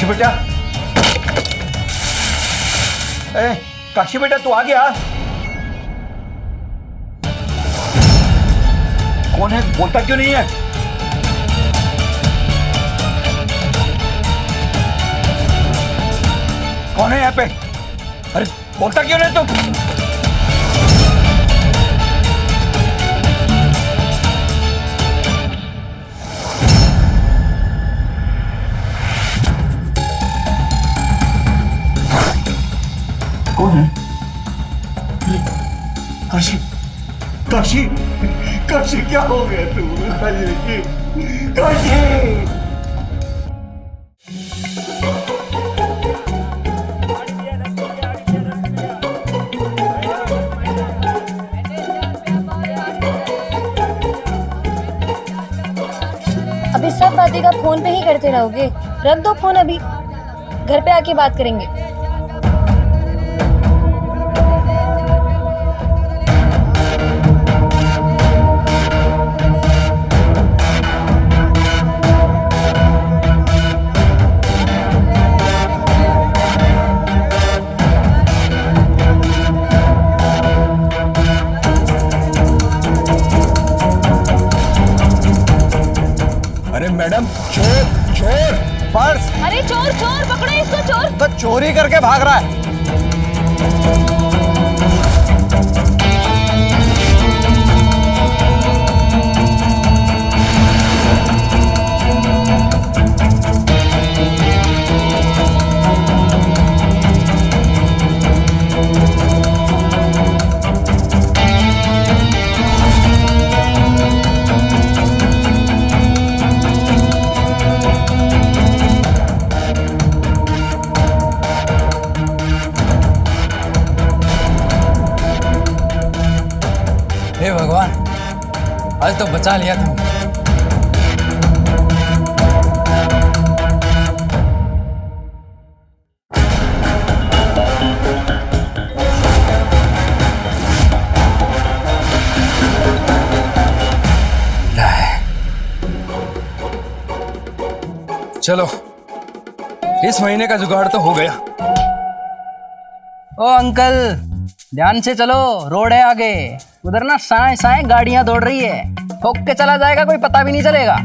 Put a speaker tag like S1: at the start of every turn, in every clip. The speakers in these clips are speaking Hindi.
S1: काशी बेटा, काशी बेटा तू आ गया? कौन है, बोलता क्यों नहीं है? कौन है यहाँ पे? अरे बोलता क्यों नहीं तुम? कौन है? काशी, काशी, काशी क्या हो गया तुम? काशी, काशी।
S2: अभी सब बातें का फोन पे ही करते रहोगे? रख दो फोन, अभी घर पे आके बात करेंगे।
S3: अरे मैडम, चोर चोर, पर्स।
S2: अरे चोर चोर, पकड़ो इसको, चोर।
S3: तो चोरी करके भाग रहा है।
S4: हे भगवान, आज तो बचा लिया तुम। चलो, इस महीने का जुगाड़ तो हो गया।
S5: ओ अंकल, ध्यान से चलो, रोड है आगे। उधर ना साए साए गाड़ियां दौड़ रही है, ठोक के चला जाएगा, कोई पता भी नहीं चलेगा।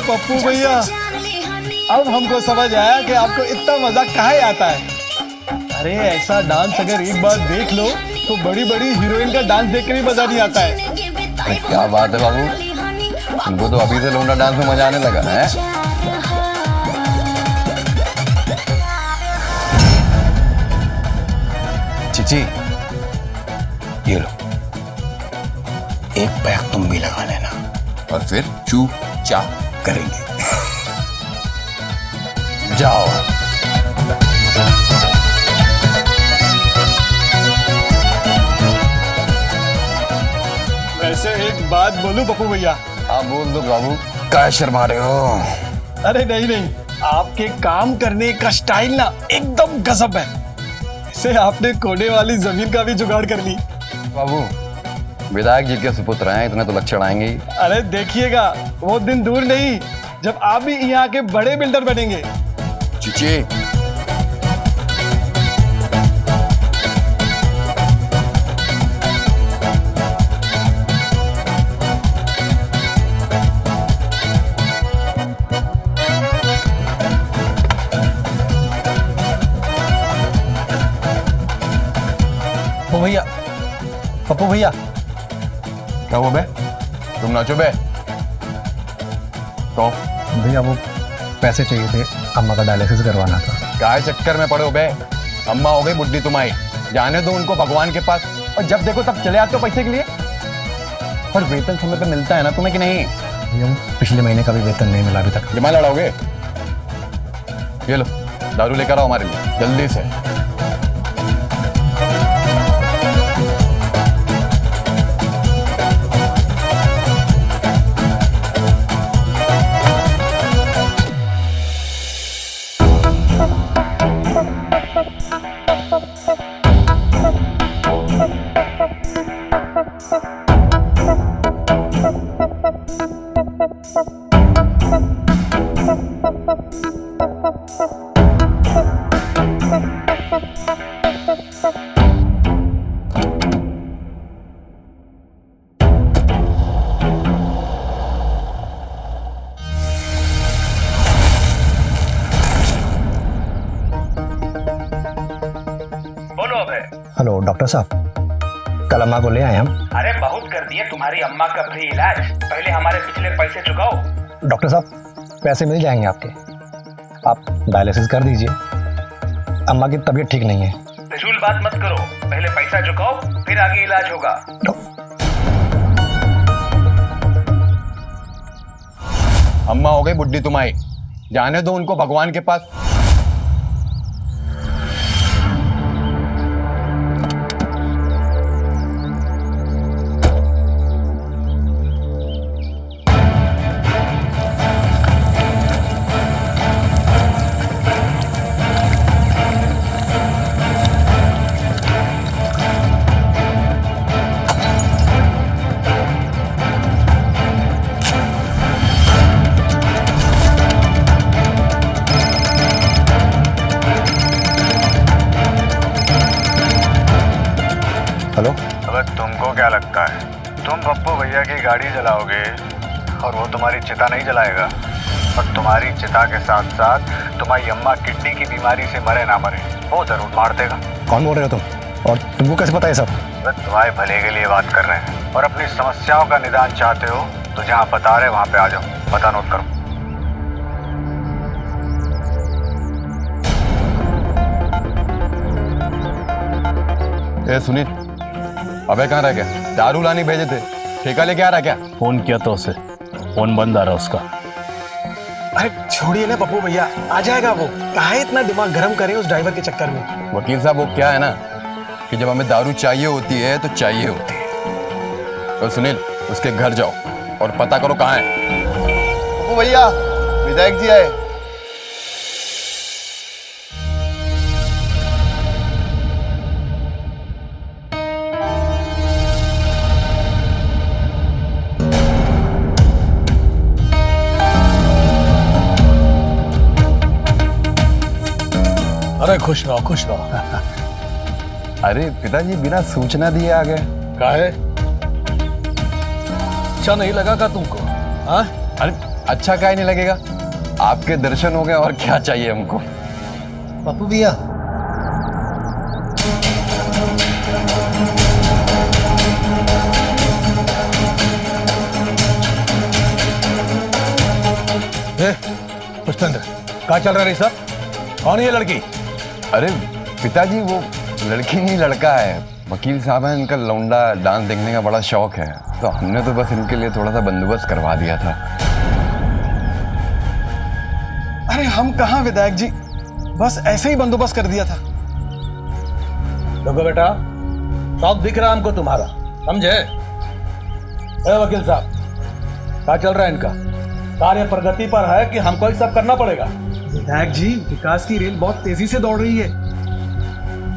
S3: पप्पू भैया, अब हमको समझ आया कि आपको इतना मजा काहे आता है। अरे ऐसा डांस अगर एक बार देख लो तो बड़ी बड़ी हीरोइन का डांस देख कर भी मजा नहीं आता है।
S6: क्या बात है बाबू, तुमको तो अभी से लौंडा डांस में मजा आने लगा है। चिची, ये लो, एक पैक तुम भी लगा लेना और फिर चू चा करेंगे। जाओ।
S3: वैसे एक बात बोलूं पप्पू भैया?
S6: हाँ बोल दो बाबू, क्या शर्मा रहे हो?
S3: अरे नहीं नहीं, आपके काम करने का स्टाइल ना एकदम गजब है। इसे आपने कोने वाली जमीन का भी जुगाड़ कर ली।
S6: बाबू, विधायक जी के सुपुत्र हैं, इतने तो लक्षण आएंगे ही।
S3: अरे देखिएगा, वो दिन दूर नहीं जब आप भी यहाँ के बड़े बिल्डर बनेंगे।
S6: चिची,
S3: पप्पू भैया, पप्पू भैया।
S6: क्या हुआ बे? तुम नाचो बे। तो
S3: भैया वो पैसे चाहिए थे, अम्मा का डायलिसिस करवाना था।
S6: क्या चक्कर में पड़े हो बे? अम्मा हो गई बुढ़ी तुम्हारी, जाने दो उनको भगवान के पास। और जब देखो तब चले आते हो पैसे के लिए। पर वेतन समय पे मिलता है ना तुम्हें कि नहीं?
S3: भैया पिछले महीने का भी वेतन नहीं मिला अभी तक।
S6: जमा लड़ाओगे? ये लो दारू लेकर आओ हमारे लिए जल्दी से।
S1: बोलो अबे।
S7: हेलो डॉक्टर साहब, कल अम्मा को ले आए हम।
S1: अरे बहुत कर दिए तुम्हारी अम्मा का फ्री इलाज, पहले हमारे पिछले पैसे चुकाओ।
S7: डॉक्टर साहब पैसे मिल जाएंगे आपके, आप डायलिसिस कर दीजिए। अम्मा की तबीयत ठीक नहीं है।
S1: फिजूल बात मत करो, पहले पैसा चुकाओ फिर आगे इलाज होगा।
S6: अम्मा हो गई बुढ़ी तुम्हारी, जाने दो उनको भगवान के पास।
S7: हेलो,
S8: अबे तुमको क्या लगता है तुम पप्पू भैया की गाड़ी चलाओगे और वो तुम्हारी चिता नहीं जलाएगा? और तुम्हारी चिता के साथ साथ तुम्हारी अम्मा किडनी की बीमारी से मरे ना मरे वो जरूर मार देगा।
S7: कौन बोल रहे हो तुम, और तुमको कैसे पता है सब?
S8: बस तुम्हारे भले के लिए बात कर रहे हैं और अपनी समस्याओं का निदान चाहते हो तो जहाँ बता रहे वहाँ पे आ जाओ। पता नोट करो।
S6: ए सुनील, अबे कहाँ रह गया? दारू लानी भेजे थे, ठेका लेके आ रहा क्या?
S9: फोन किया तो उसे, फोन बंद आ रहा उसका।
S3: अरे छोड़िए ना पप्पू भैया, आ जाएगा वो। काहे इतना दिमाग गर्म करे उस ड्राइवर के चक्कर में।
S6: वकील साहब वो क्या है ना कि जब हमें दारू चाहिए होती है तो चाहिए होती है। तो सुनील उसके घर जाओ और पता करो कहाँ है।
S8: पप्पू भैया, विधायक जी आए।
S9: अरे खुश रहो खुश रहो।
S6: अरे पिताजी बिना सूचना दिए आ गए।
S9: काहे, अच्छा नहीं लगा का तुमको? हाँ,
S6: अरे अच्छा काहे नहीं लगेगा, आपके दर्शन हो गए और क्या चाहिए हमको।
S7: पप्पू भैया,
S9: पुष्पेंद्र क्या चल रहा है सब? कौन है ये लड़की?
S6: अरे पिताजी वो लड़की नहीं लड़का है। वकील साहब हैं, इनका लौंडा डांस देखने का बड़ा शौक है, तो हमने तो बस इनके लिए थोड़ा सा बंदोबस्त करवा दिया था।
S3: अरे हम कहाँ विधायक जी, बस ऐसे ही बंदोबस्त कर दिया था।
S9: देखो बेटा, शौक दिख रहा हमको तुम्हारा, समझे? वकील साहब क्या चल रहा है इनका? कार्य प्रगति पर है कि हमको ही सब करना पड़ेगा?
S3: विधायक जी, विकास की रेल बहुत तेजी से दौड़ रही है।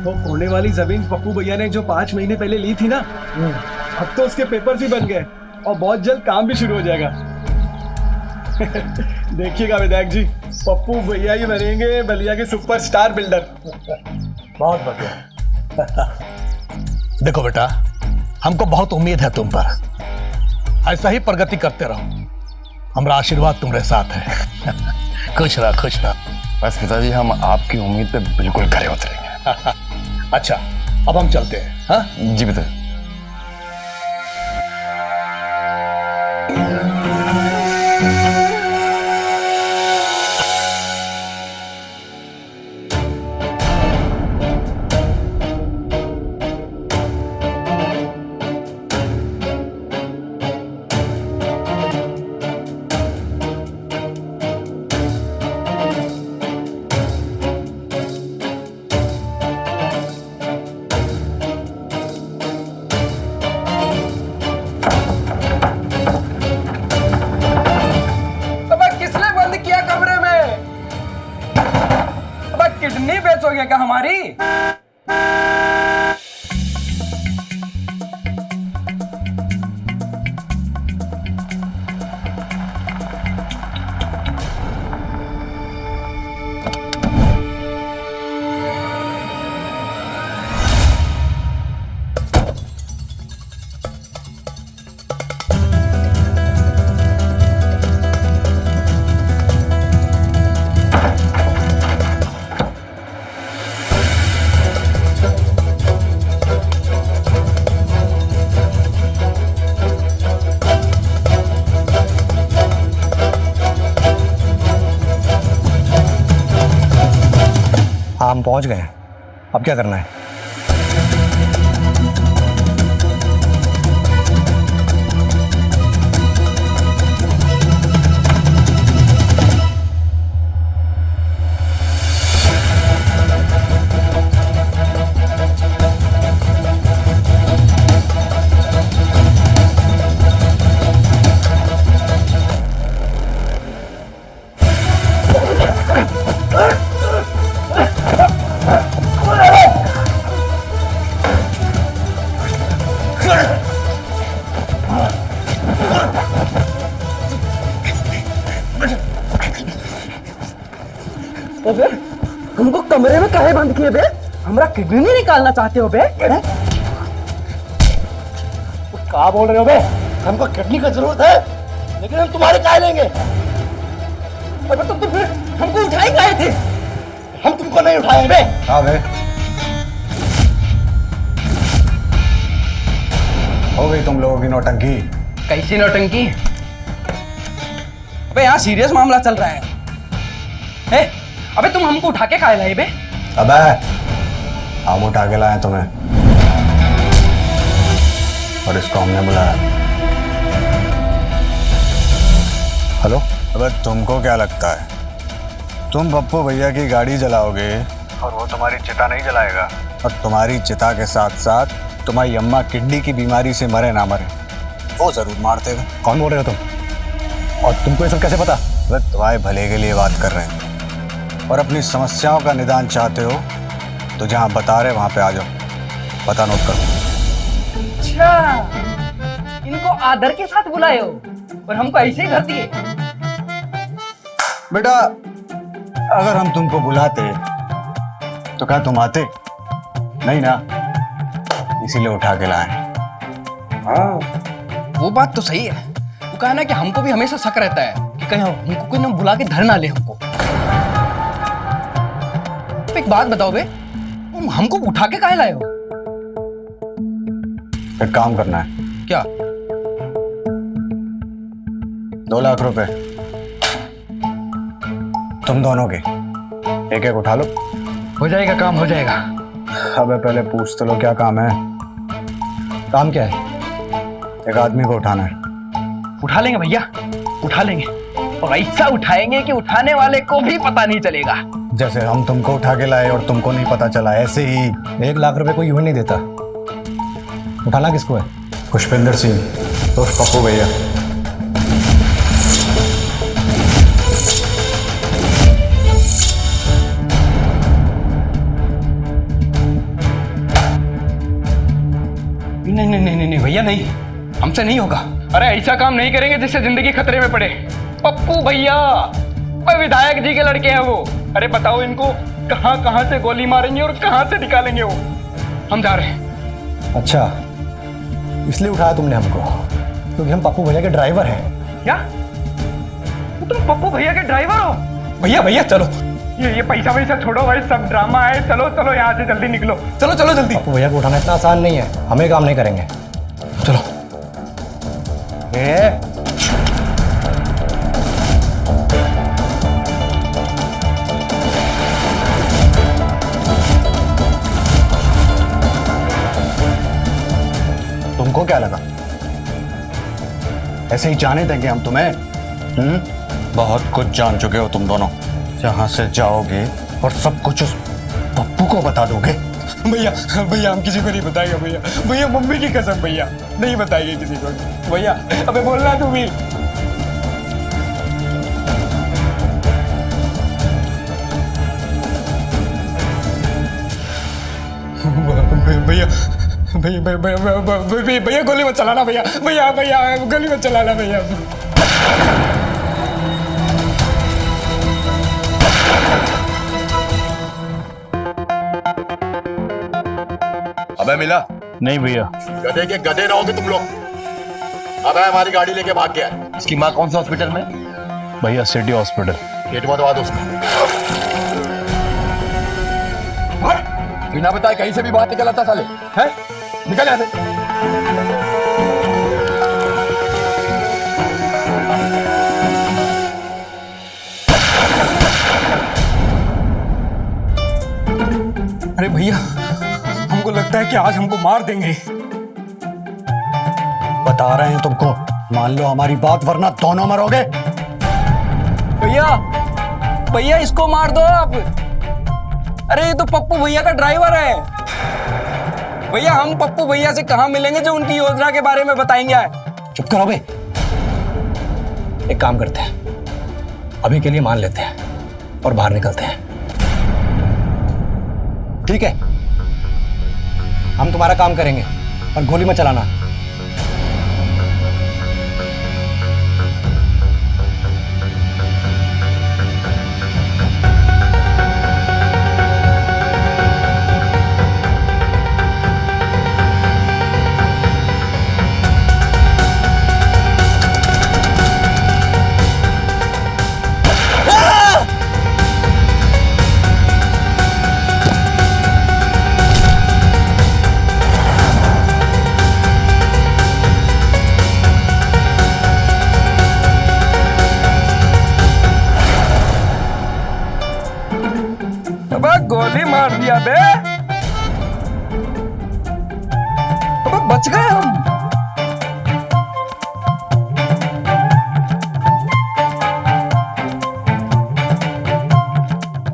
S3: वो होने वाली जमीन पप्पू भैया ने जो 5 महीने पहले ली थी ना, अब तो उसके पेपर्स भी बन गए और बहुत जल्द काम भी शुरू हो जाएगा। देखिएगा विधायक जी, पप्पू भैया ही बनेंगे बलिया के सुपरस्टार बिल्डर।
S9: बहुत बढ़िया। देखो बेटा, हमको बहुत उम्मीद है तुम पर, ऐसा ही प्रगति करते रहो, हमारा आशीर्वाद तुम्हारे साथ है। खुश रहा खुश रहा।
S6: बस पिताजी हम आपकी उम्मीद पे बिल्कुल खरे उतरेंगे।
S9: अच्छा अब हम चलते हैं। हाँ
S6: जी पिताजी।
S5: है क्या हमारी?
S7: हाँ, हम पहुंच गए हैं। अब क्या करना है?
S5: हमको कमरे में काहे बंद किए बे? हमरा किडनी नहीं निकालना चाहते हो बे?
S9: क्या बोल रहे हो बे? हमको किडनी की जरूरत है, लेकिन हम तुम्हारे काहे लेंगे?
S5: अबे तो फिर हमको उठाए काहे थे?
S9: हम तुमको नहीं उठाए बे।
S6: हाँ बे, हो गई तुम लोगों की नौटंकी।
S5: कैसी नौटंकी? अबे यहाँ सीरियस मामला चल रहा है। अबे तुम हमको उठा के काहे लाए बे?
S6: अबे हम उठा के लाए तुम्हें, और इसको हमने बुलाया।
S7: हेलो?
S8: अबे तुमको क्या लगता है तुम पप्पू भैया की गाड़ी जलाओगे और वो तुम्हारी चिता नहीं जलाएगा, और तुम्हारी चिता के साथ साथ तुम्हारी अम्मा किडनी की बीमारी से मरे ना मरे वो जरूर मार देगा।
S7: कौन बोल रहे हो तुम? और तुमको ये सब कैसे पता?
S8: वह तुम्हारे भले के लिए बात कर रहे हैं, और अपनी समस्याओं का निदान चाहते हो तो जहां बता रहे वहां पे आ जाओ। पता नोट करो।
S5: अच्छा, इनको आदर के साथ बुलाए हो और हमको ऐसे ही भर दिए।
S8: बेटा अगर हम तुमको बुलाते तो क्या तुम आते? नहीं ना, इसीलिए उठा के लाए।
S5: हाँ, वो बात तो सही है। वो कहा ना कि हमको भी हमेशा शक रहता है कि कहीं हमको कोई ना बुला के धर ना ले हमको। तो एक बात बताओ बे, तुम हमको उठा के काहे लाए हो?
S8: एक काम करना है।
S5: क्या?
S8: 2 लाख रुपए तुम दोनों के, एक एक उठा लो।
S5: हो जाएगा काम, हो जाएगा।
S8: अबे पहले पूछ तो लो क्या काम है।
S7: काम क्या है?
S8: एक आदमी को उठाना है।
S5: उठा लेंगे भैया, उठा लेंगे, और ऐसा उठाएंगे कि उठाने वाले को भी पता नहीं चलेगा।
S8: जैसे हम तुमको उठा के लाए और तुमको नहीं पता चला, ऐसे ही।
S7: 1 लाख रुपए कोई यूं ही नहीं देता। उठाना किसको है?
S8: पुष्पेंद्र सिंह तो पप्पू भैया।
S5: नहीं नहीं नहीं नहीं भैया, नहीं, हमसे नहीं होगा। अरे ऐसा काम नहीं करेंगे जिससे जिंदगी खतरे में पड़े। पप्पू भैया विधायक जी के लड़के हैं वो। अरे बताओ इनको कहां कहां से गोली मारेंगे और कहां से निकालेंगे वो। हम जा रहे हैं।
S7: अच्छा, इसलिए उठाया तुमने हमको क्योंकि हम पप्पू भैया के ड्राइवर हैं।
S5: क्या तुम पप्पू भैया के ड्राइवर हो?
S9: भैया भैया चलो,
S1: ये पैसा वैसा छोड़ो भाई, सब ड्रामा है। चलो चलो यहाँ से जल्दी निकलो।
S9: चलो चलो जल्दी।
S7: पप्पू भैया को उठाना इतना आसान नहीं है, हम ये काम नहीं करेंगे।
S9: चलो।
S8: तुमको क्या लगा ऐसे ही जाने देंगे हम तुम्हें? बहुत कुछ जान चुके हो तुम दोनों। जहां से जाओगे और सब कुछ उस पप्पू को बता दोगे।
S3: भैया भैया हम किसी को नहीं बताएंगे भैया। भैया मम्मी की कसम भैया, नहीं बताएंगे किसी को भैया। अबे बोलना तू भी।
S5: भैया भैया भैया भैया गोली मत चलाना भैया भैया भैया गोली मत चलाना भैया।
S6: अबे मिला
S9: नहीं भैया।
S8: गधे के गधे रहोगे तुम लोग। अब हमारी गाड़ी लेके भाग गया है।
S6: इसकी माँ कौन सा हॉस्पिटल में?
S9: भैया सिटी हॉस्पिटल।
S8: गेट में दबा दो उसको।
S6: बिना बताए कहीं से भी बाहर निकल आता साले है। निकल यहाँ से।
S5: अरे भैया हमको लगता है कि आज हमको मार देंगे।
S9: बता रहे हैं तुमको, मान लो हमारी बात वरना दोनों मरोगे।
S4: भैया भैया इसको मार दो आप। अरे ये तो पप्पू भैया का ड्राइवर है। भैया हम पप्पू भैया से कहाँ मिलेंगे जो उनकी योजना के बारे में बताएंगे।
S9: चुप करो बे। एक काम करते हैं, अभी के लिए मान लेते हैं और बाहर निकलते हैं। ठीक है, हम तुम्हारा काम करेंगे और गोली मत चलाना।
S5: गोली मार दिया बे। अबे बच गए हम।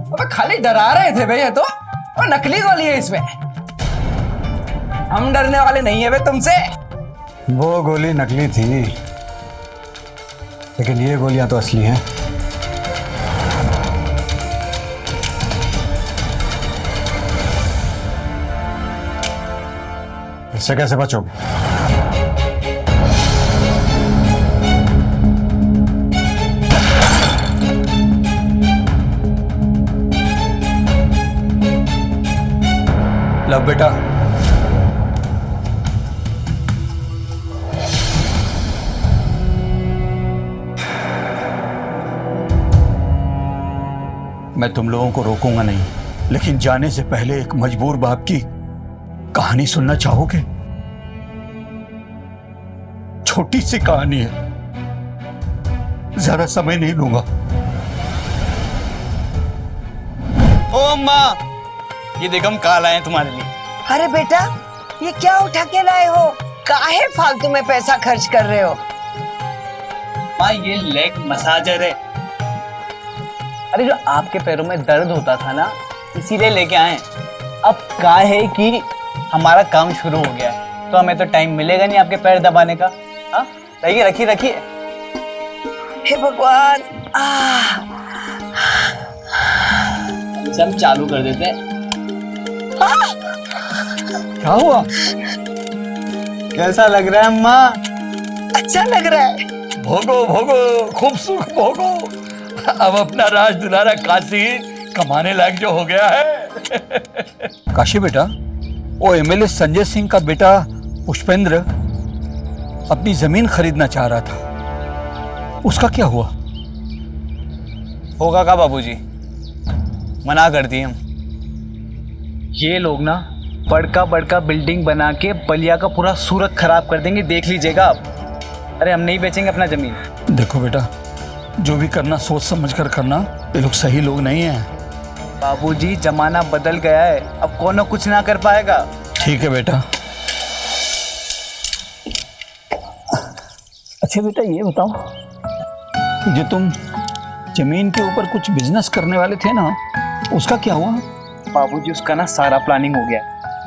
S4: अबे खाली डरा रहे थे भैया तो, और नकली गोली है इसमें। हम डरने वाले नहीं है बे तुमसे।
S9: वो गोली नकली थी, लेकिन ये गोलियां तो असली हैं। इससे कैसे बचोगे?
S4: लो बेटा,
S10: मैं तुम लोगों को रोकूंगा नहीं, लेकिन जाने से पहले एक मजबूर बाप की कहानी सुनना चाहोगे? छोटी सी कहानी है, ज्यादा समय नहीं लूंगा।
S4: ओ माँ, ये देखो हम काल आए हैं तुम्हारे लिए।
S11: अरे बेटा, ये क्या उठा के लाए हो? काहे फालतू में पैसा खर्च कर रहे हो?
S4: माँ ये लेग मसाजर है। अरे जो आपके पैरों में दर्द होता था ना, इसीलिए लेके आए। अब क्या है कि हमारा काम शुरू हो गया है, तो हमें तो टाइम मिलेगा नहीं आपके पैर दबाने का। हाँ रखिए रखिए रखिए।
S11: हे भगवान,
S4: सब चालू कर देते हैं।
S10: क्या हुआ?
S4: कैसा लग रहा है अम्मा?
S11: अच्छा लग रहा है।
S10: भोगो भोगो, खूब सुख भोगो। अब अपना राज दुलारा काशी कमाने लायक जो हो गया है। काशी बेटा, वो एमएलए संजय सिंह का बेटा पुष्पेंद्र अपनी जमीन खरीदना चाह रहा था, उसका क्या हुआ?
S4: होगा का बाबूजी, मना कर दिए हम। ये लोग ना बड़का बड़का बिल्डिंग बना के बलिया का पूरा सूरत खराब कर देंगे, देख लीजिएगा आप। अरे हम नहीं बेचेंगे अपना जमीन।
S10: देखो बेटा, जो भी करना सोच समझ कर करना। ये लोग सही लोग नहीं हैं।
S4: बाबूजी जमाना बदल गया है, अब कौन कुछ ना कर पाएगा।
S10: ठीक है बेटा। अच्छा बेटा, ये बताओ, जो तुम जमीन के ऊपर कुछ बिजनेस करने वाले थे ना, उसका क्या हुआ?
S4: बाबूजी उसका ना सारा प्लानिंग हो गया।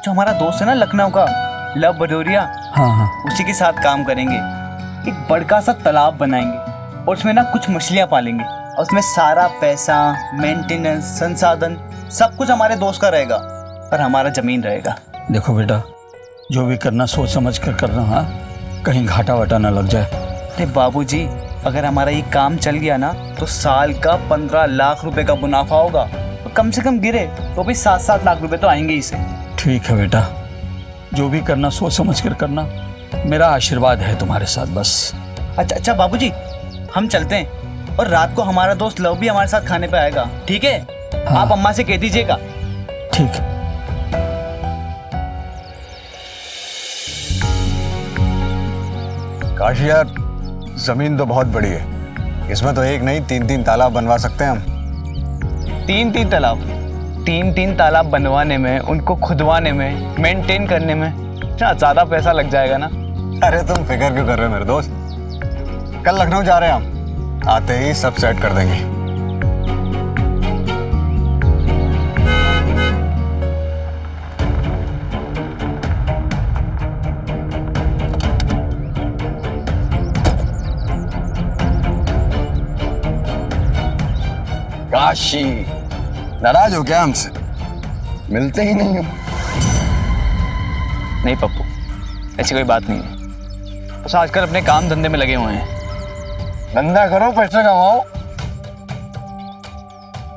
S4: जो हमारा दोस्त है ना लखनऊ का, लव भदौरिया,
S10: हाँ,
S4: उसी के साथ काम करेंगे। एक बड़का सा तालाब बनाएंगे और उसमें ना कुछ मछलियाँ पालेंगे, और उसमें सारा पैसा, मेंटेनेंस, संसाधन सब कुछ हमारे दोस्त का रहेगा, पर हमारा जमीन रहेगा।
S10: देखो बेटा, जो भी करना सोच समझ कर करना, हाँ, कहीं घाटा वाटा ना लग जाए।
S4: अरे बाबूजी, अगर हमारा ये काम चल गया ना तो साल का 15 लाख रुपए का मुनाफा होगा। तो कम से कम गिरे तो भी 7-7 लाख रुपए तो आएंगे ही से।
S10: ठीक है बेटा, जो भी करना सोच समझ कर करना। मेरा आशीर्वाद है तुम्हारे साथ बस।
S4: अच्छा बाबूजी, हम चलते हैं और रात को हमारा दोस्त लव भी हमारे साथ खाने पे आएगा, ठीक है?
S10: हाँ।
S4: आप अम्मा से कह दीजिएगा।
S10: ठीक है।
S8: काशी यार, जमीन तो बहुत बड़ी है, इसमें तो एक नहीं 3-3 तालाब बनवा सकते हैं हम।
S4: 3-3 तालाब? 3-3 तालाब बनवाने में, उनको खुदवाने में, मेंटेन करने में इतना ज्यादा पैसा लग जाएगा ना।
S8: अरे तुम फिक्र क्यों कर रहे हो मेरे दोस्त? कल लखनऊ जा रहे हैं हम, आते ही सब सेट कर देंगे।
S6: काशी, नाराज हो क्या हमसे? मिलते ही नहीं हो।
S4: नहीं पप्पू, ऐसी कोई बात नहीं है। बस आजकल अपने काम धंधे में लगे हुए हैं।
S6: धंधा करो, पैसे कमाओ।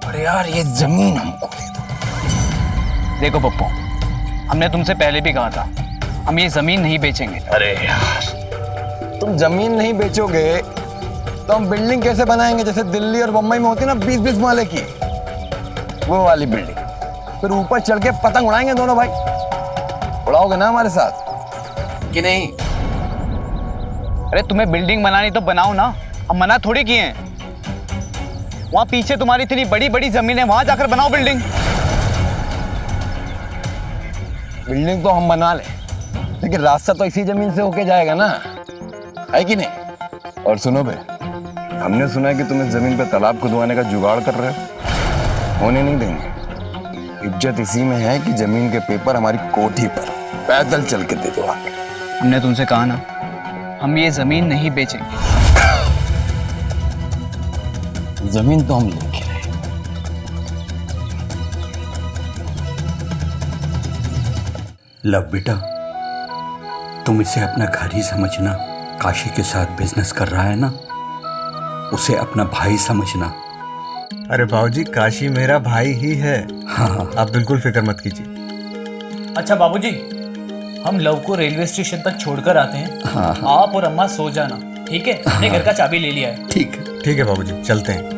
S6: अरे यार, ये जमीन हमको दे दो।
S4: देखो पप्पू, हमने तुमसे पहले भी कहा था, हम ये जमीन नहीं बेचेंगे।
S6: अरे यार, तुम जमीन नहीं बेचोगे तो हम बिल्डिंग कैसे बनाएंगे? जैसे दिल्ली और बम्बई में होती है ना 20-20 माले की, वो वाली बिल्डिंग। फिर ऊपर चढ़ के पतंग उड़ाएंगे दोनों भाई। उड़ाओगे ना हमारे साथ कि नहीं?
S4: अरे तुम्हें बिल्डिंग बनानी तो बनाओ ना, हम मना थोड़ी किए हैं। वहां पीछे तुम्हारी इतनी बड़ी बड़ी जमीन है, वहां जाकर बनाओ बिल्डिंग।
S6: बिल्डिंग तो हम बना लें, लेकिन रास्ता तो इसी जमीन से होके जाएगा ना, है कि नहीं? और सुनो बे, हमने सुना है कि तुम इस जमीन पे तालाब खुदवाने का जुगाड़ कर रहे हो। होने नहीं देंगे। इज्जत इसी में है कि जमीन के पेपर हमारी कोठी पर पैदल चल के दे दो आके।
S4: हमने तुमसे कहा ना, हम ये जमीन नहीं बेचेंगे।
S6: जमीन तो हम लेके रहे।
S10: लव बेटा, तुम इसे अपना घर ही समझना। काशी के साथ बिजनेस कर रहा है ना, उसे अपना भाई समझना।
S8: अरे बाबूजी, काशी मेरा भाई ही है।
S10: हाँ,
S8: आप बिल्कुल फिक्र मत कीजिए।
S4: अच्छा बाबूजी, हम लव को रेलवे स्टेशन तक छोड़कर आते हैं।
S10: हाँ।
S4: आप और अम्मा सो जाना, ठीक है? हमने घर का चाबी ले लिया है।
S10: ठीक है।
S8: ठीक है बाबूजी, चलते हैं।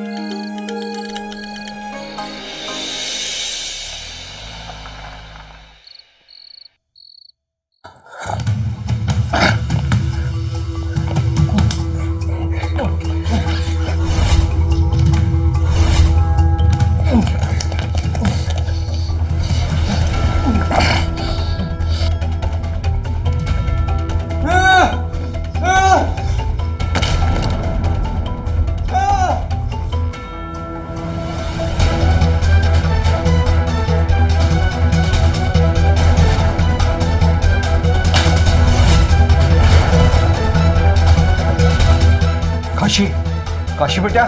S5: काशी बेटा,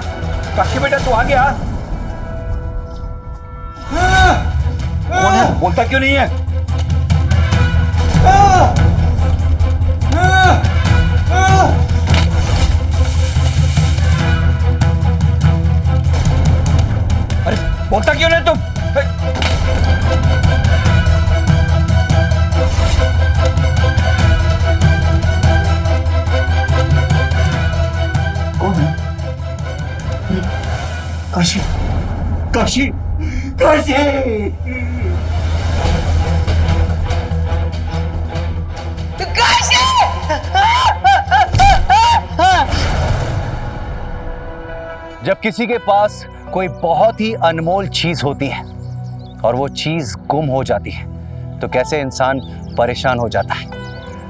S5: काशी बेटा, तू आ गया? कौन है? बोलता क्यों नहीं है? अरे बोलता क्यों नहीं तुम?
S10: काशी, काशी, काशी!
S4: जब किसी के पास कोई बहुत ही अनमोल चीज होती है और वो चीज गुम हो जाती है तो कैसे इंसान परेशान हो जाता है,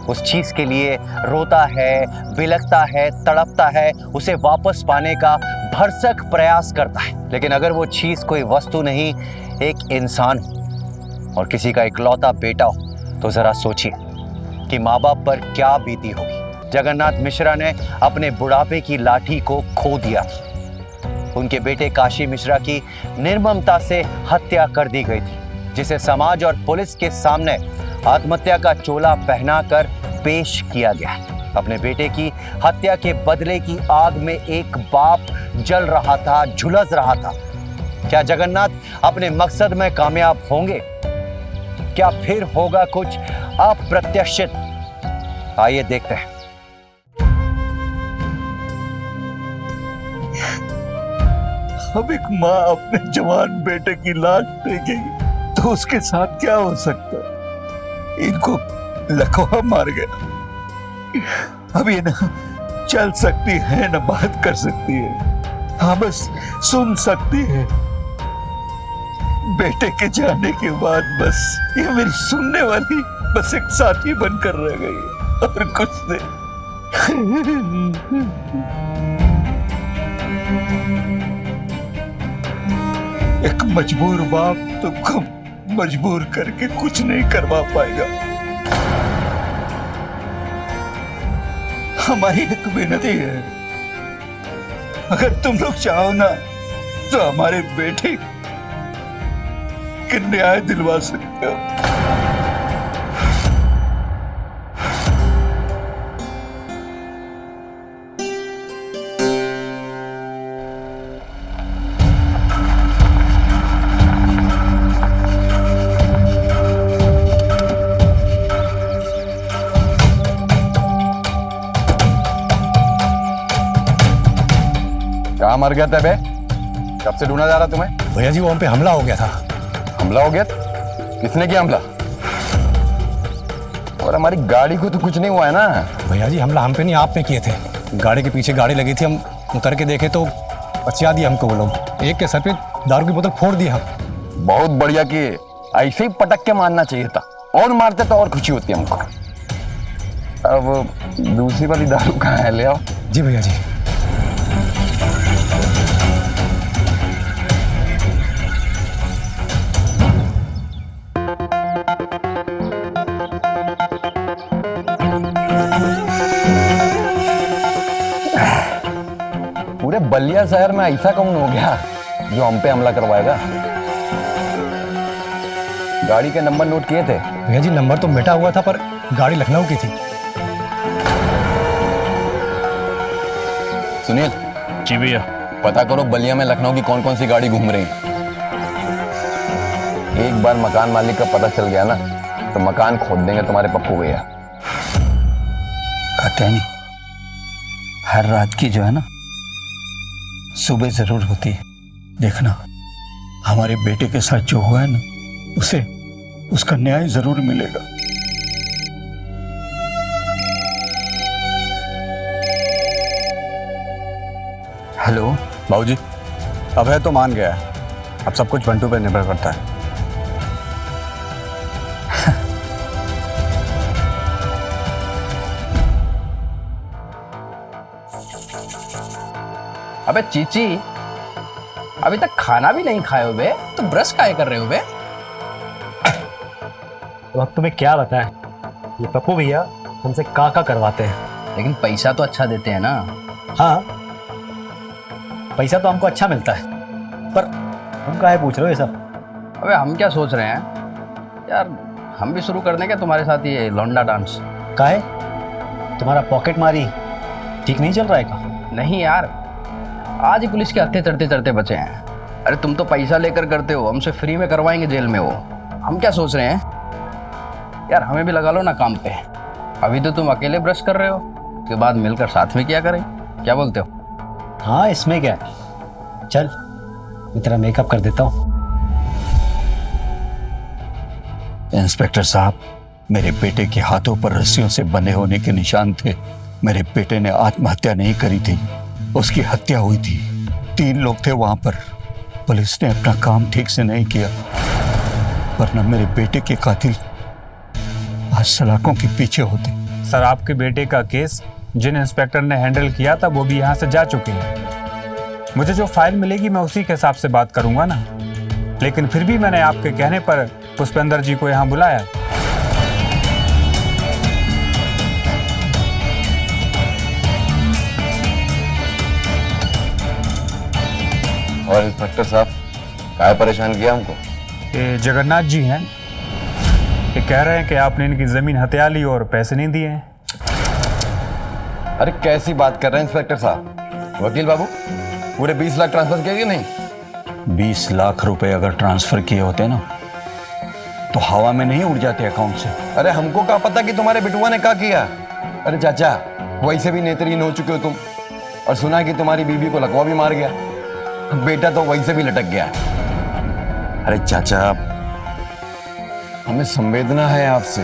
S4: उस चीज के लिए रोता है, बिलखता है, तड़पता है, उसे वापस पाने का भरसक प्रयास करता है। लेकिन अगर वो चीज कोई वस्तु नहीं, एक इंसान हो और किसी का इकलौता बेटा हो तो जरा सोचिए कि माँ बाप पर क्या बीती होगी। जगन्नाथ मिश्रा ने अपने बुढ़ापे की लाठी को खो दिया। उनके बेटे काशी मिश्रा की निर्ममता से हत्या कर दी गई थी, जिसे समाज और पुलिस के सामने
S12: आत्महत्या का चोला पहनाकर पेश किया गया। अपने बेटे की हत्या के बदले की आग में एक बाप जल रहा था, झुलस रहा था। क्या जगन्नाथ अपने मकसद में कामयाब होंगे? क्या फिर होगा कुछ अप्रत्याशित? आइए देखते हैं।
S10: अब एक माँ अपने जवान बेटे की लाश देखेगी तो उसके साथ क्या हो सकता है? इनको लकवा मार गया। अब ये ना चल सकती है ना बात कर सकती है, हाँ बस सुन सकती है। बेटे के जाने के बाद बस ये मेरी सुनने वाली बस एक साथी बनकर रह गई और कुछ नहीं। एक मजबूर बाप तुमको मजबूर करके कुछ नहीं करवा पाएगा। हमारी एक विनती है, अगर तुम लोग चाहो ना तो हमारे बेटे के न्याय दिलवा सकते हो।
S6: कहाँ मर गया था बे? कब से ढूंढा जा रहा तुम्हें?
S7: भैया जी वो हम पे हमला हो गया था।
S6: हमला हो गया? किसने किया हमला? और हमारी गाड़ी को तो कुछ नहीं हुआ है ना?
S7: भैया जी हमला हम पे नहीं, आप पे किए थे। गाड़ी के पीछे गाड़ी लगी थी, हम उतर के देखे तो बचा दिया हमको वो लोग। एक के सर पे दारू की बोतल फोड़ दिया।
S6: बहुत बढ़िया किए, ऐसे ही पटक के मारना चाहिए था, और मारते तो और खुशी होती हमको। अब दूसरी वाली दारू कहाँ है? ले आओ।
S7: जी भैया जी।
S6: पूरे बलिया शहर में ऐसा कौन हो गया जो हम पे हमला करवाएगा? गाड़ी के नंबर नोट किए थे?
S7: भैया जी नंबर तो मिटा हुआ था पर गाड़ी लखनऊ की थी।
S6: सुनील।
S5: जी भैया।
S6: पता करो बलिया में लखनऊ की कौन कौन सी गाड़ी घूम रही है। एक बार मकान मालिक का पता चल गया ना तो मकान खोद देंगे तुम्हारे पप्पू भैया।
S10: कात्यायनी, हर रात की जो है ना सुबह जरूर होती है। देखना हमारे बेटे के साथ जो हुआ है ना उसे उसका न्याय जरूर मिलेगा।
S8: हेलो
S13: बाबूजी, अभय तो मान गया है, अब सब कुछ बंटू पे निर्भर करता है।
S4: अबे चीची, अभी तक खाना भी नहीं खाए हो बे, तो ब्रश काहे कर रहे हो बे?
S7: तो अब तुम्हें क्या बताएं, ये पप्पू भैया हमसे का करवाते हैं।
S4: लेकिन पैसा तो अच्छा देते हैं ना?
S7: हाँ पैसा तो हमको अच्छा मिलता है, पर तुम काहे पूछ रहे हो ये सब?
S4: अबे हम क्या सोच रहे हैं यार, हम भी शुरू कर दें क्या तुम्हारे साथ ये लौंडा डांस?
S7: काहे? तुम्हारा पॉकेट मारी ठीक नहीं चल रहा है का?
S4: नहीं यार, आज ही पुलिस के हत्थे चढ़ते चढ़ते बचे हैं। अरे तुम तो पैसा लेकर करते हो, हमसे फ्री में करवाएंगे जेल में वो। हम क्या सोच रहे हैं यार, हमें भी लगा लो ना काम पे। अभी तो तुम अकेले ब्रश कर रहे हो, उसके बाद मिलकर साथ में क्या करें? क्या बोलते हो?
S7: हाँ इसमें क्या है, चल मैं तेरा मेकअप कर देता हूँ।
S10: इंस्पेक्टर साहब, मेरे बेटे के हाथों पर रस्सियों से बंधे होने के निशान थे। मेरे बेटे ने आत्महत्या नहीं करी थी, उसकी हत्या हुई थी। 3 लोग थे वहां पर। पुलिस ने अपना काम ठीक से नहीं किया, वरना मेरे बेटे के कातिल आज सलाखों के पीछे होते।
S5: सर, आपके बेटे का केस जिन इंस्पेक्टर ने हैंडल किया था वो भी यहाँ से जा चुके हैं। मुझे जो फाइल मिलेगी मैं उसी के हिसाब से बात करूंगा ना, लेकिन फिर भी मैंने आपके कहने पर पुष्पेंद्र जी को यहाँ बुलाया।
S6: और इंस्पेक्टर साहब, क्या परेशान किया हमको?
S5: ये जगन्नाथ जी हैं,
S13: ये कह रहे हैं कि आपने इनकी जमीन हत्या ली और पैसे नहीं दिए हैं।
S6: अरे कैसी बात कर रहे हैं इंस्पेक्टर साहब? वकील बाबू, पूरे 20 लाख ट्रांसफर किए कि नहीं?
S10: 20 लाख रुपए अगर ट्रांसफर किए होते ना तो हवा में नहीं उड़ जाते अकाउंट से।
S6: अरे हमको क्या पता कि तुम्हारे बिटुआ ने क्या किया? अरे चाचा, वैसे भी नेत्रहीन हो चुके हो तुम, और सुना कि तुम्हारी बीबी को लकवा भी मार गया, बेटा तो वैसे भी लटक गया। अरे चाचा, हमें संवेदना है आपसे।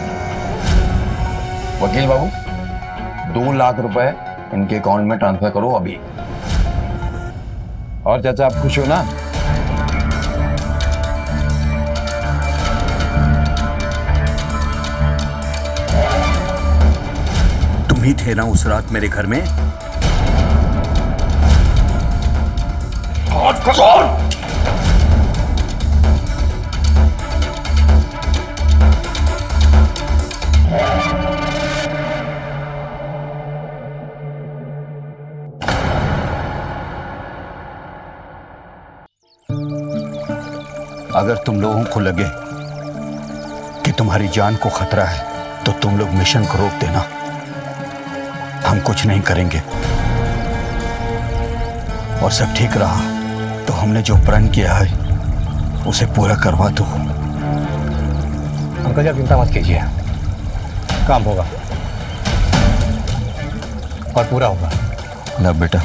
S6: वकील बाबू, 2 लाख रुपए इनके अकाउंट में ट्रांसफर करो अभी। और चाचा, आप खुश हो ना?
S10: तुम ही थे ना उस रात मेरे घर में? अगर तुम लोगों को लगे कि तुम्हारी जान को खतरा है तो तुम लोग मिशन को रोक देना। हम कुछ नहीं करेंगे। और सब ठीक रहा तो हमने जो प्रण किया है उसे पूरा करवा दो।
S7: अंकल जी, आप चिंता मत कीजिए, काम होगा और पूरा होगा।
S10: ला बेटा,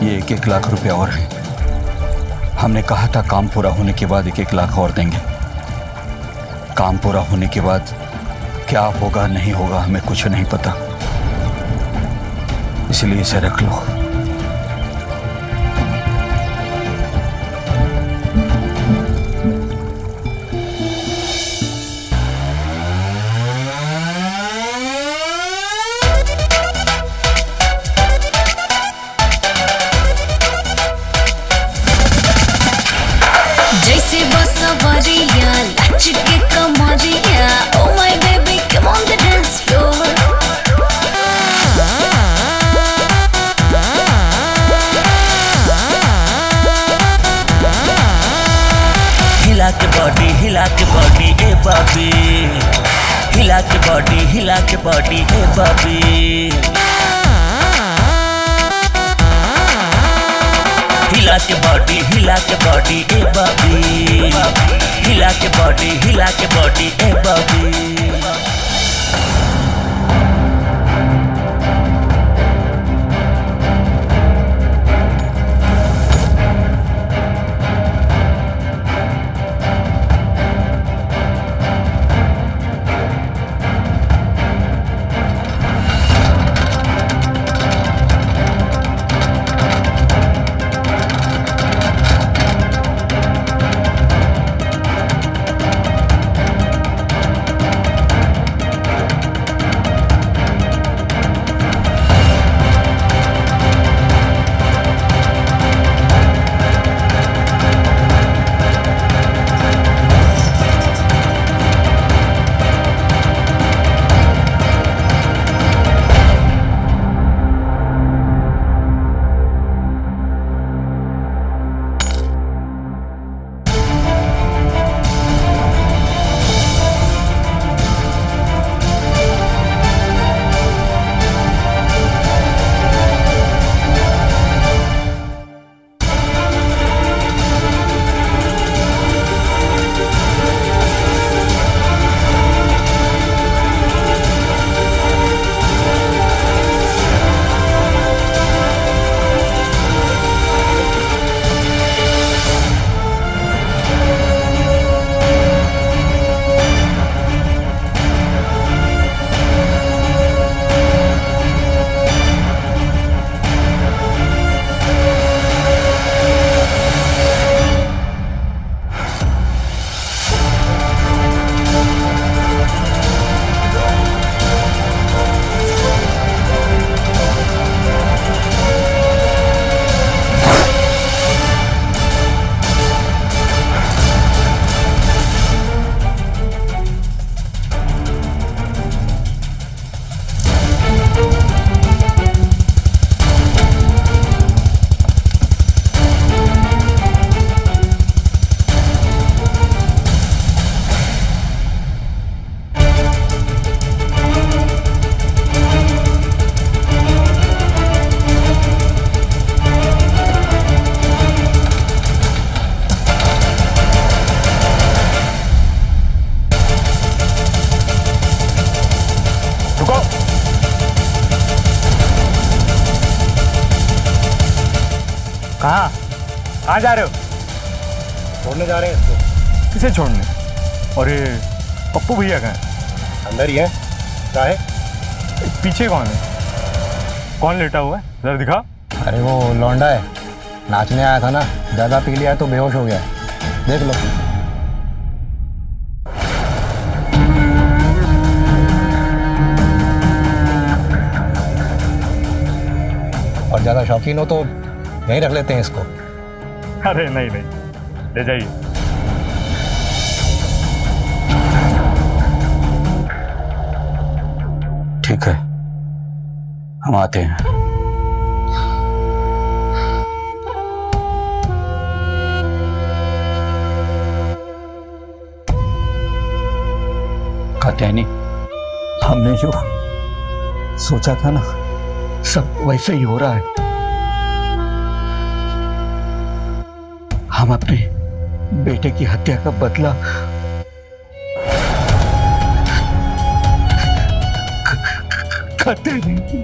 S10: ये 1-1 लाख रुपया और है। हमने कहा था काम पूरा होने के बाद 1-1 लाख और देंगे। काम पूरा होने के बाद क्या होगा नहीं होगा हमें कुछ नहीं पता, इसलिए इसे रख लो।
S14: जैसे बसवरिया लचके कमरिया, oh my baby come on the dance floor.
S15: हिला के बॉडी ए बाबी, हिला के बॉडी ए बाबी, हिला के बॉडी ए बाबी, हिला के बॉडी ए बाबी।
S5: कहाँ जा रहे हो?
S3: छोड़ने जा रहे हैं इसको।
S5: किसे छोड़ने? और ये पप्पू भैया कहाँ है?
S3: अंदर ही है। क्या है?
S5: पीछे कौन है? कौन लेटा हुआ है? जरा दिखा।
S7: अरे वो लौंडा है, नाचने आया था ना, ज़्यादा पी लिया है तो बेहोश हो गया है, देख लो। और ज़्यादा शौकीन हो तो यहीं रख लेते हैं इसको।
S5: अरे नहीं नहीं, ले जाइए।
S10: ठीक है, हम आते हैं। कात्यायनी, हमने जो सोचा था ना, सब वैसे ही हो रहा है। हम अपने बेटे की हत्या का बदला खाते नहीं।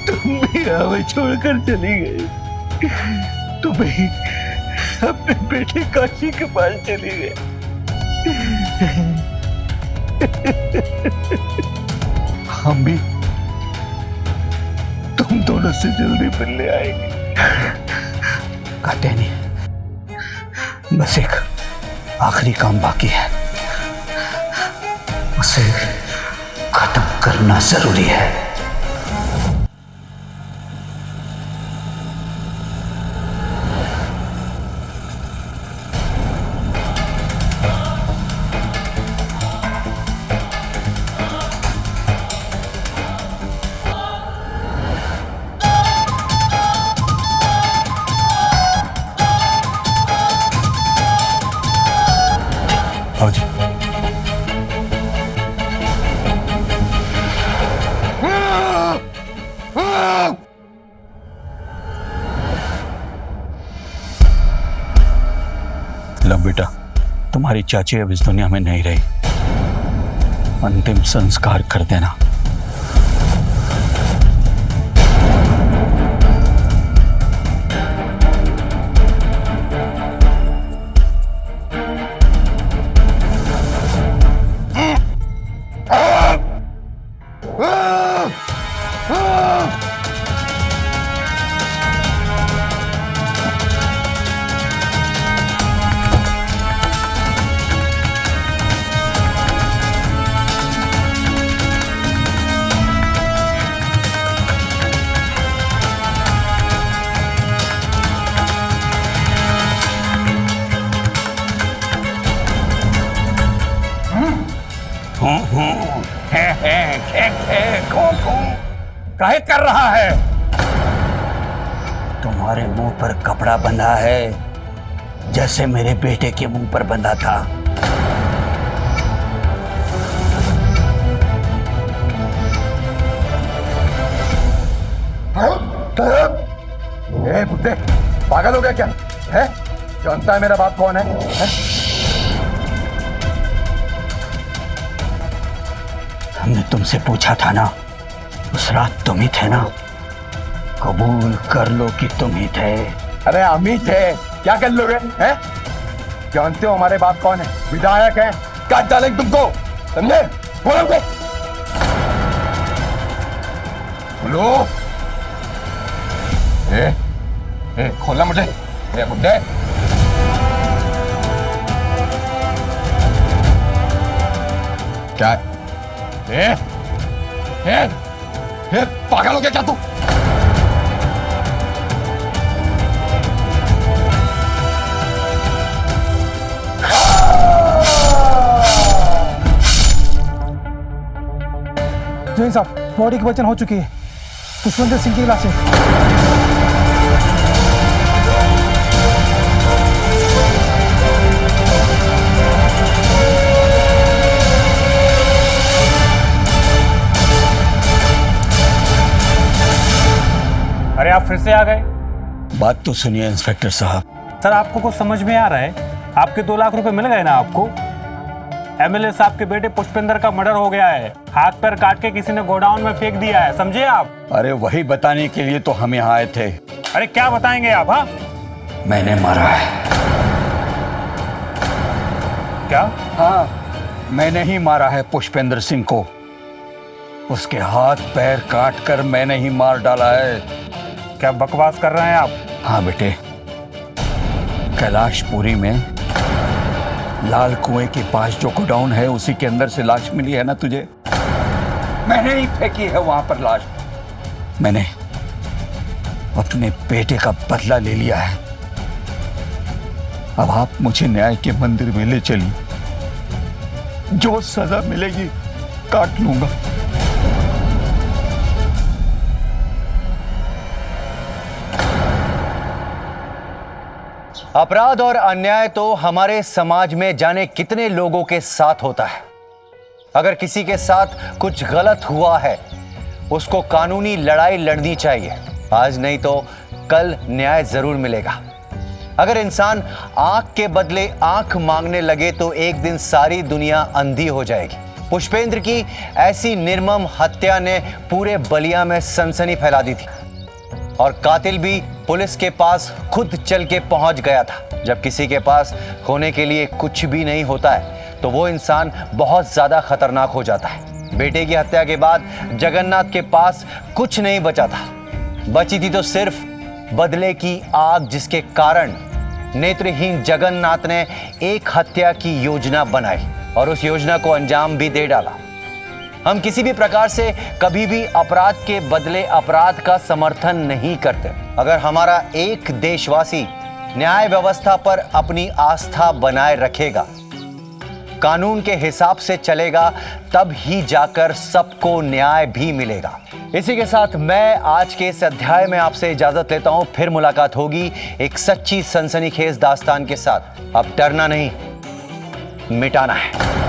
S10: तुम भी हमें छोड़कर चली गई, तुम्हें अपने बेटे काशी के पास चली गई। हम भी तुम दोनों से जल्दी मिलने आएंगे। कात्यायनी, बस एक आखिरी काम बाकी है, उसे खत्म करना जरूरी है। आओ जी। लो बेटा, तुम्हारी चाची अब इस दुनिया में नहीं रही, अंतिम संस्कार कर देना। काहे कर रहा है? तुम्हारे मुंह पर कपड़ा बंधा है, जैसे मेरे बेटे के मुंह पर बंधा था।
S6: ए बुड्ढे, पागल हो गया क्या है? जानता है मेरा बाप कौन है?
S10: हमने तुमसे पूछा था ना, उस रात तुम ही थे ना, कबूल कर लो कि तुम ही थे।
S6: अरे हम ही थे, क्या कर लोगे? हैं? जानते हो हमारे बाप कौन है? विधायक है, काट डालेंगे तुमको, समझे? बोलोगे? बोलो। खोलना मुझे, बुड्ढे। क्या है? पागल हो गया क्या तू?
S7: जैन साहब, बॉडी की वजन हो चुकी है, पुष्पेंद्र सिंह की लाश है।
S5: अरे आप फिर से आ गए।
S10: बात तो सुनिए इंस्पेक्टर साहब।
S5: सर, आपको कुछ समझ में आ रहा है? आपके 2 लाख रुपए मिल गए ना आपको?
S7: एमएलए साहब के बेटे पुष्पेंद्र का मर्डर हो गया है। हाथ पैर काट के किसी ने गोडाउन में फेंक दिया है, समझे आप?
S10: अरे वही बताने के लिए तो हम यहाँ आए थे।
S7: अरे क्या बताएंगे आप? हाँ,
S10: मैंने मारा है।
S7: क्या?
S10: हाँ, मैंने ही मारा है पुष्पेंद्र सिंह को। उसके हाथ पैर काट कर मैंने ही मार डाला है।
S7: क्या बकवास कर रहे हैं आप?
S10: हाँ बेटे, कैलाशपुरी में लाल कुएं के पास जो गोडाउन है उसी के अंदर से लाश मिली है ना तुझे? मैंने ही फेंकी है वहां पर लाश। मैंने अपने बेटे का बदला ले लिया है। अब आप मुझे न्याय के मंदिर में ले चलिए, जो सजा मिलेगी काट लूंगा।
S12: अपराध और अन्याय तो हमारे समाज में जाने कितने लोगों के साथ होता है। अगर किसी के साथ कुछ गलत हुआ है, उसको कानूनी लड़ाई लड़नी चाहिए। आज नहीं तो कल न्याय जरूर मिलेगा। अगर इंसान आंख के बदले आंख मांगने लगे तो एक दिन सारी दुनिया अंधी हो जाएगी। पुष्पेंद्र की ऐसी निर्मम हत्या ने पूरे बलिया में सनसनी फैला दी थी और कातिल भी पुलिस के पास खुद चल के पहुंच गया था। जब किसी के पास खोने के लिए कुछ भी नहीं होता है तो वो इंसान बहुत ज्यादा खतरनाक हो जाता है। बेटे की हत्या के बाद जगन्नाथ के पास कुछ नहीं बचा था। बची थी तो सिर्फ बदले की आग, जिसके कारण नेत्रहीन जगन्नाथ ने एक हत्या की योजना बनाई और उस योजना को अंजाम भी दे डाला। हम किसी भी प्रकार से कभी भी अपराध के बदले अपराध का समर्थन नहीं करते। अगर हमारा एक देशवासी न्याय व्यवस्था पर अपनी आस्था बनाए रखेगा, कानून के हिसाब से चलेगा, तब ही जाकर सबको न्याय भी मिलेगा। इसी के साथ मैं आज के इस अध्याय में आपसे इजाजत लेता हूं। फिर मुलाकात होगी एक सच्ची सनसनीखेज दास्तान के साथ। अब डरना नहीं, मिटाना है।